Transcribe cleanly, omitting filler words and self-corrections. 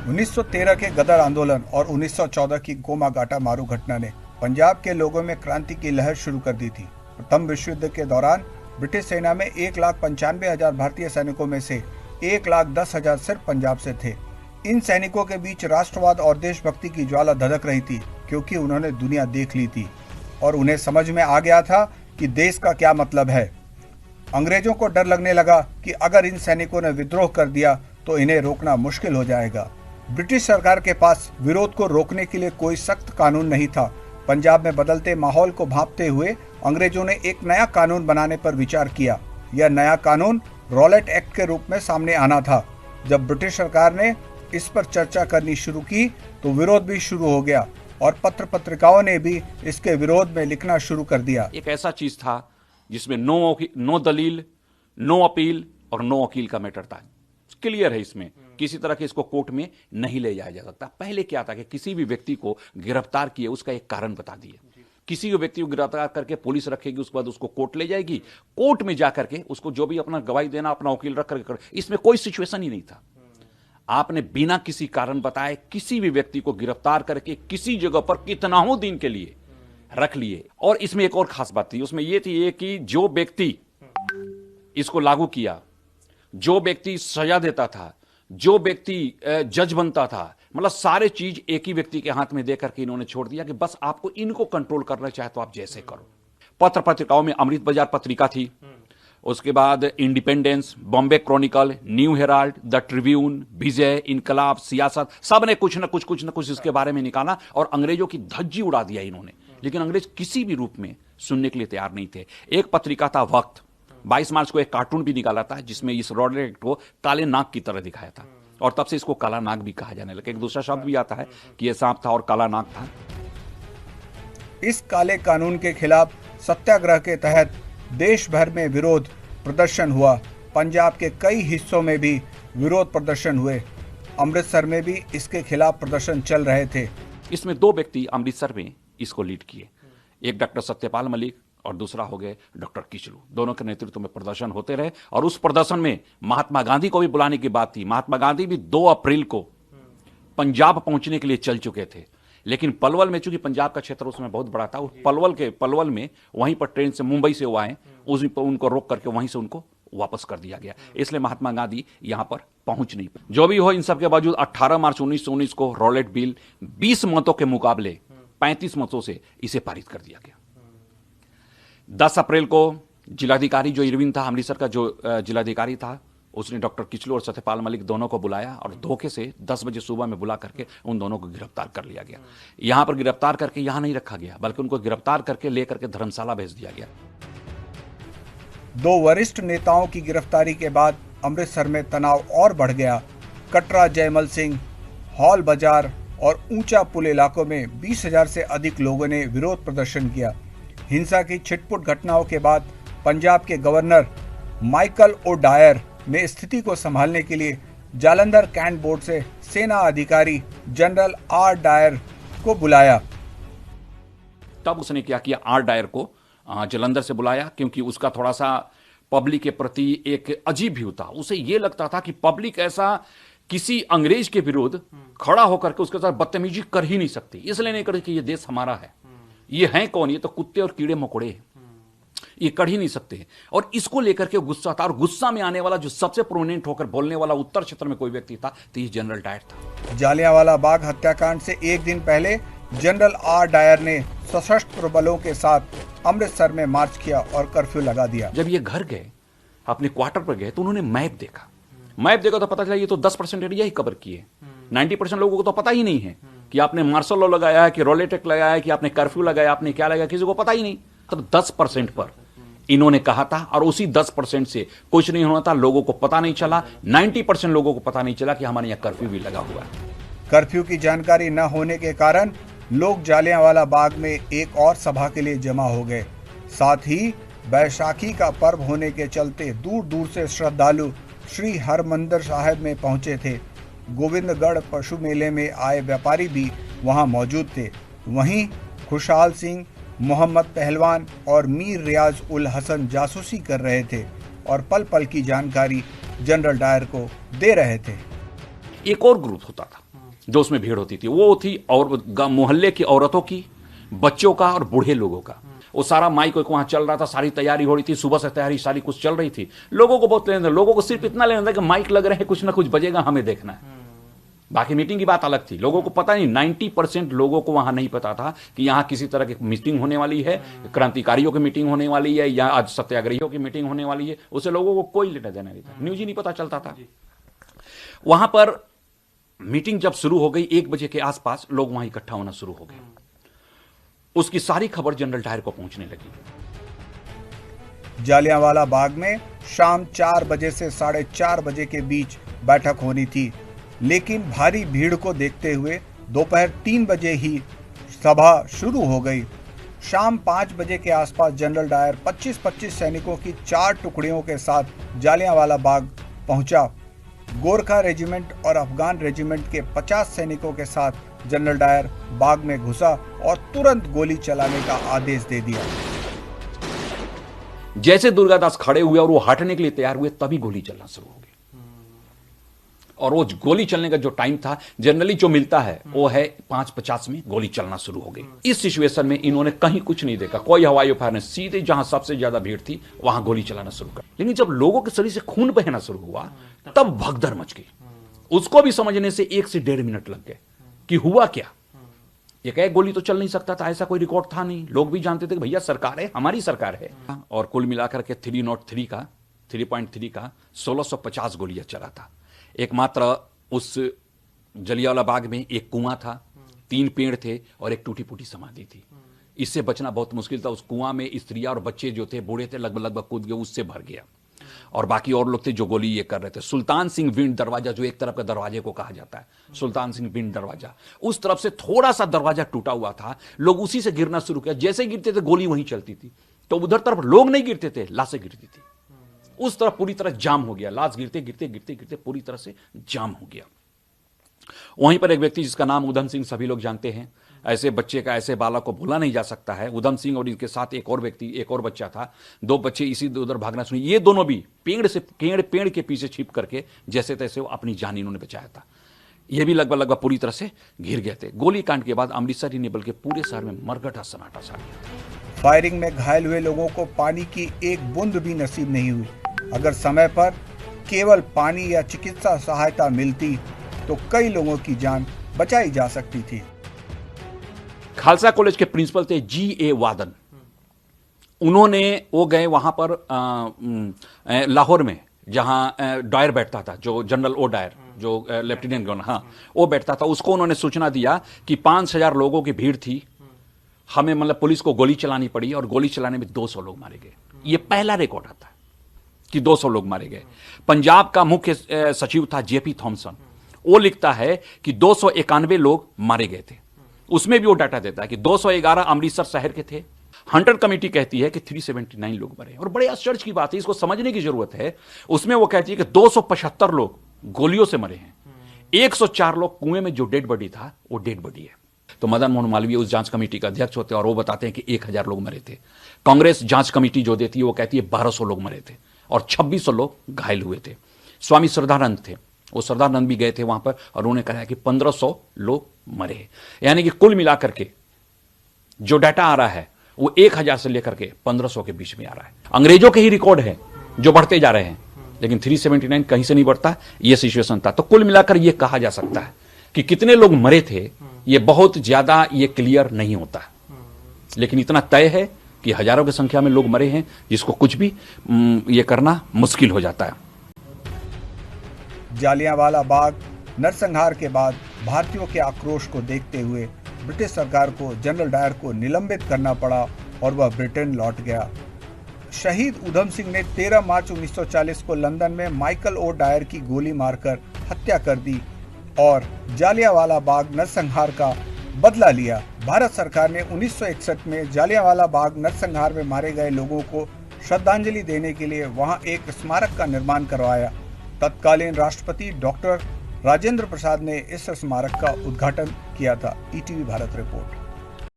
1913 के गदर आंदोलन और 1914 की गोमागाटा मारू घटना ने पंजाब के लोगों में क्रांति की लहर शुरू कर दी थी। प्रथम विश्व युद्ध के दौरान ब्रिटिश सेना में 1,95,000 भारतीय सैनिकों में से 1,10,000 सिर्फ पंजाब से थे। इन सैनिकों के बीच राष्ट्रवाद और देशभक्ति की ज्वाला धधक रही थी, क्योंकि उन्होंने दुनिया देख ली थी और उन्हें समझ में आ गया था कि देश का क्या मतलब है। अंग्रेजों को डर लगने लगा कि अगर इन सैनिकों ने विद्रोह कर दिया तो इन्हें रोकना मुश्किल हो जाएगा। ब्रिटिश सरकार के पास विरोध को रोकने के लिए कोई सख्त कानून नहीं था। पंजाब में बदलते माहौल को भांपते हुए अंग्रेजों ने एक नया कानून बनाने पर विचार किया। यह नया कानून रॉलेट एक्ट के रूप में सामने आना था। जब ब्रिटिश सरकार ने इस पर चर्चा करनी शुरू की तो विरोध भी शुरू हो गया और पत्र पत्रिकाओं ने भी इसके विरोध में लिखना शुरू कर दिया। एक ऐसा चीज था जिसमें नो दलील, नो अपील और नो वकील का मैटर था। क्लियर है, इसमें किसी तरह के इसको कोर्ट में नहीं ले जाया जा सकता। पहले क्या था कि किसी भी व्यक्ति को गिरफ्तार किए उसका एक कारण बता दिए। किसी भी व्यक्ति को गिरफ्तार करके पुलिस रखेगी, उसके बाद उसको कोर्ट ले जाएगी, कोर्ट में जाकर के उसको जो भी अपना गवाही देना, अपना वकील रख करके, इसमें कोई सिचुएशन ही नहीं था। आपने बिना किसी कारण बताए किसी भी व्यक्ति को गिरफ्तार करके किसी जगह पर कितनाओं दिन के लिए रख लिए। और इसमें एक और खास बात थी, उसमें यह थी कि जो व्यक्ति इसको लागू किया, जो व्यक्ति सजा देता था, जो व्यक्ति जज बनता था, मतलब सारे चीज एक ही व्यक्ति के हाथ में देकर के इन्होंने छोड़ दिया कि बस आपको इनको कंट्रोल करना चाहे तो आप जैसे करो। पत्र पत्रिकाओं में अमृत बाजार पत्रिका थी, उसके बाद Independence, Bombay Chronicle, New Herald, the Tribune, Vijay, Inquilab, Siasat, सब ने कुछ न कुछ इसके बारे में निकाला और अंग्रेजों की धज्जी उड़ा दिया इन्होंने। लेकिन अंग्रेज किसी भी रूप में सुनने के लिए तैयार नहीं थे। एक पत्रिका था वक्त, 22 मार्च को एक कार्टून भी निकाला था जिसमें इस रॉलेट एक्ट को काले नाग की तरह दिखाया था और तब से इसको काला नाग भी कहा जाने लगा। एक दूसरा शब्द भी आता है कि यह सांप था और काला नाग था। इस काले कानून के खिलाफ सत्याग्रह के तहत देश भर में विरोध प्रदर्शन हुआ। पंजाब के कई हिस्सों में भी विरोध प्रदर्शन हुए। अमृतसर में भी इसके खिलाफ प्रदर्शन चल रहे थे। इसमें दो व्यक्ति अमृतसर में इसको लीड किए, एक डॉक्टर सत्यपाल मलिक और दूसरा हो गए डॉक्टर किचलू। दोनों के नेतृत्व में प्रदर्शन होते रहे और उस प्रदर्शन में महात्मा गांधी को भी बुलाने की बात थी। महात्मा गांधी भी 2 अप्रैल को पंजाब पहुंचने के लिए चल चुके थे, लेकिन पलवल में, चूंकि पंजाब का क्षेत्र उसमें बहुत बड़ा था, उस पलवल में वहीं पर ट्रेन से मुंबई से वो आए, उनको रोक करके वहीं से उनको वापस कर दिया गया। इसलिए महात्मा गांधी यहां पर पहुंच नहीं पाए। जो भी हो, इन सब के बावजूद 18 मार्च 1919 को रॉलेट बिल 20 मतों के मुकाबले 35 मतों से इसे पारित कर दिया गया। 10 अप्रैल को जिलाधिकारी जो इरविन था, अमृतसर का जो जिलाधिकारी था, उसने डॉक्टर किचलू और सत्यपाल मलिक दोनों को बुलाया और धोखे से 10 बजे सुबह में बुला करके उन दोनों को गिरफ्तार कर लिया गया। यहां पर गिरफ्तार करके यहां नहीं रखा गया, बल्कि उनको गिरफ्तार करके लेकर के धर्मशाला भेज दिया गया। 2 वरिष्ठ नेताओं की गिरफ्तारी के बाद अमृतसर में तनाव और बढ़ गया। कटरा, जयमल सिंह, हॉल बाजार और ऊंचा पुल इलाकों में 20,000 से अधिक लोगों ने विरोध प्रदर्शन किया। हिंसा की छिटपुट घटनाओं के बाद पंजाब के गवर्नर माइकल ओ डायर ने स्थिति को संभालने के लिए जालंधर कैंट बोर्ड से सेना अधिकारी जनरल आर डायर को बुलाया। तब उसने क्या किया, आर डायर को जालंधर से बुलाया, क्योंकि उसका थोड़ा सा पब्लिक के प्रति एक अजीब व्यू था। उसे यह लगता था कि पब्लिक ऐसा किसी अंग्रेज के विरुद्ध खड़ा होकर के उसके साथ बदतमीजी कर ही नहीं सकती। इसलिए नहीं करती कि यह देश हमारा है, ये हैं कौन, ये तो कुत्ते और कीड़े मकोड़े हैं, ये कर ही नहीं सकते। और इसको लेकर के गुस्सा था, और गुस्सा में आने वाला जो सबसे प्रोमिनेंट होकर बोलने वाला उत्तर क्षेत्र में कोई व्यक्ति था तो ये जनरल डायर था। जालियांवाला बाग हत्याकांड से एक दिन पहले जनरल आर डायर ने सशस्त्र बलों के साथ अमृतसर में मार्च किया और कर्फ्यू लगा दिया। जब ये घर गए, अपने क्वार्टर पर गए, तो उन्होंने मैप देखा तो पता चला ये तो 10% एरिया ही कवर किए। 90% लोगों को तो पता ही नहीं है कि आपने मार्शल लॉ लगाया है, कि रॉलेट एक्ट लगाया है, कि आपने कर्फ्यू लगाया, आपने क्या लगाया, किसी को पता ही नहीं। तब 10% पर इन्होंने कहा था और उसी 10% से कुछ नहीं होना था। लोगों को पता नहीं चला, 90% लोगों को पता नहीं चला कि हमारे यहाँ कर्फ्यू भी लगा हुआ है। कर्फ्यू की जानकारी न होने के कारण लोग जालियांवाला बाग में एक और सभा के लिए जमा हो गए। साथ ही बैसाखी का पर्व होने के चलते दूर दूर से श्रद्धालु श्री हरमंदिर साहिब में पहुंचे थे। गोविंदगढ़ पशु मेले में आए व्यापारी भी वहां मौजूद थे। वहीं खुशहाल सिंह, मोहम्मद पहलवान और मीर रियाज उल हसन जासूसी कर रहे थे और पल पल की जानकारी जनरल डायर को दे रहे थे। एक और ग्रुप होता था जो उसमें भीड़ होती थी, वो थी और मोहल्ले की औरतों की, बच्चों का और बूढ़े लोगों का। वो सारा माइक वहां चल रहा था, सारी तैयारी हो रही थी, सुबह से तैयारी सारी कुछ चल रही थी। लोगों को बहुत लेना था, लोगों को सिर्फ इतना लेना था कि माइक लग रहे हैं, कुछ ना कुछ बजेगा, हमें देखना है। बाकी मीटिंग की बात अलग थी, लोगों को पता नहीं, 90% लोगों को वहां नहीं पता था कि यहां किसी तरह की मीटिंग होने वाली है, क्रांतिकारियों की मीटिंग होने वाली है या आज सत्याग्रहियों की मीटिंग होने वाली है। उसे लोगों को कोई लेना देना नहीं था, न्यूज ही नहीं पता चलता था। वहां पर मीटिंग जब शुरू हो गई 1 बजे के आसपास लोग वहां इकट्ठा होना शुरू हो गए। उसकी सारी खबर जनरल डायर को पहुंचने लगी। जालियांवाला बाग में शाम 4 बजे से 4:30 बजे के बीच बैठक होनी थी, लेकिन भारी भीड़ को देखते हुए दोपहर 3 बजे ही सभा शुरू हो गई। शाम 5 बजे के आसपास जनरल डायर 25-25 सैनिकों की 4 टुकड़ियों के साथ जालियांवाला बाग पहुंचा। गोरखा रेजिमेंट और अफगान रेजिमेंट के 50 सैनिकों के साथ जनरल डायर बाग में घुसा और तुरंत गोली चलाने का आदेश दे दिया। जैसे दुर्गादास खड़े हुए और वो हटने के लिए तैयार हुए, तभी गोली चलना शुरू हो गई। और वो गोली चलने का जो टाइम था जनरली जो मिलता है वो है 5:50 में गोली चलना शुरू हो गई। इस सिचुएशन में इन्होंने कहीं कुछ नहीं देखा, कोई हवाई फायर नहीं, सीधे जहां सबसे ज्यादा भीड़ थी वहां गोली चलाना शुरू कर। लेकिन जब लोगों के शरीर से खून बहना शुरू हुआ तब भगदड़ मच गई। उसको भी समझने से 1 से 1.5 मिनट लग गए कि हुआ क्या। एक गोली तो चल नहीं सकता था, ऐसा कोई रिकॉर्ड था नहीं। लोग भी जानते थे कि भैया सरकार है, हमारी सरकार है। और कुल मिलाकर के 303 का 3.3 का 1650 गोलियां चला था। एकमात्र उस जलियांवाला बाग में एक कुआं था, 3 पेड़ थे और एक टूटी फूटी समाधि थी। इससे बचना बहुत मुश्किल था। उस कुआं में स्त्रियां और बच्चे जो थे, बूढ़े थे, लगभग कूद गए, उससे भर गया। और बाकी और लोग थे जो गोली ये कर रहे थे। सुल्तान सिंह विंड दरवाजा, जो एक तरफ का दरवाजे को कहा जाता है सुल्तान सिंह विंड दरवाजा, उस तरफ से थोड़ा सा दरवाजा टूटा हुआ था। लोग उसी से गिरना शुरू किया। जैसे गिरते थे गोली वहीं चलती थी। तो उधर तरफ लोग नहीं गिरते थे, लाशें गिरती थी। उस तरफ पूरी तरह जाम हो गया। लाश गिरते गिरते गिरते गिरते पूरी तरह से जाम हो गया। वहीं पर एक व्यक्ति जिसका नाम उधम सिंह सभी लोग जानते हैं। ऐसे बच्चे का, ऐसे बालक को भूला नहीं जा सकता है। उधम सिंह और इनके साथ एक और व्यक्ति, एक और बच्चा था। 2 बच्चे इसी उधर भागना शुरू। ये दोनों भी पेड़ के पीछे छिप करके जैसे तैसे अपनी जान इन्होंने बचाया था। ये भी लगभग पूरी तरह से घिर गए थे। गोली कांड के बाद अमृतसर ही नहीं बल्कि पूरे शहर में मरगटा सन्नाटा छा गया। फायरिंग में घायल हुए लोगों को पानी की एक बूंद भी नसीब नहीं हुई। अगर समय पर केवल पानी या चिकित्सा सहायता मिलती तो कई लोगों की जान बचाई जा सकती थी। खालसा कॉलेज के प्रिंसिपल थे G.A. वादन। उन्होंने वो गए वहां पर लाहौर में, जहां डायर बैठता था, जो जनरल ओ डायर, जो लेफ्टिनेंट गवर्नर, हाँ वो बैठता था। उसको उन्होंने सूचना दिया कि 5000 लोगों की भीड़ थी, हमें मतलब पुलिस को गोली चलानी पड़ी और गोली चलाने में 200 लोग मारे गए। ये पहला रिकॉर्ड आता है कि 200 लोग मारे गए। पंजाब का मुख्य सचिव था J.P. थॉमसन। वो लिखता है कि 291 लोग मारे गए थे। उसमें भी वो डाटा देता है कि 211 अमृतसर शहर के थे। हंटर कमेटी कहती है कि 379 लोग मरे। और बड़े आश्चर्य की बात है, इसको समझने की जरूरत है। उसमें वो कहती है कि 275 लोग गोलियों से मरे हैं, 104 लोग कुएं में जो डेड बॉडी था वो डेड बॉडी है। तो मदन मोहन मालवीय उस जांच कमेटी का अध्यक्ष होते हैं और वो बताते हैं कि 1000 लोग मरे थे। कांग्रेस जांच कमेटी जो देती है वो कहती है 1200 लोग मरे थे और 2600 लोग घायल हुए थे। स्वामी श्रद्धानंद थे, वो श्रद्धानंद भी गए थे वहां पर और उन्होंने कहा कि 1500 लोग मरे। यानी कि कुल मिलाकर के जो डाटा आ रहा है वो 1000 से लेकर के 1500 के बीच में आ रहा है। अंग्रेजों के ही रिकॉर्ड है जो बढ़ते जा रहे हैं, लेकिन 379 कहीं से नहीं बढ़ता। ये सिचुएशन था। तो कुल मिलाकर ये कहा जा सकता है कि कितने लोग मरे थे ये बहुत ज्यादा ये क्लियर नहीं होता, लेकिन इतना तय है कि हजारों की संख्या में लोग मरे हैं, जिसको कुछ भी ये करना मुश्किल हो जाता है। जालियांवाला बाग नरसंहार के बाद भारतीयों के आक्रोश को देखते हुए ब्रिटिश सरकार को जनरल डायर को निलंबित करना पड़ा और वह ब्रिटेन लौट गया। शहीद उधम सिंह ने 13 मार्च 1940 को लंदन में माइकल ओ डायर की गोली मारकर हत्या कर दी और जालियांवाला बाग नरसंहार का बदला लिया। भारत सरकार ने 1961 में जालियांवाला बाग नरसंहार में मारे गए लोगों को श्रद्धांजलि देने के लिए वहां एक स्मारक का निर्माण करवाया। तत्कालीन राष्ट्रपति डॉक्टर राजेंद्र प्रसाद ने इस स्मारक का उद्घाटन किया था। ETV Bharat report.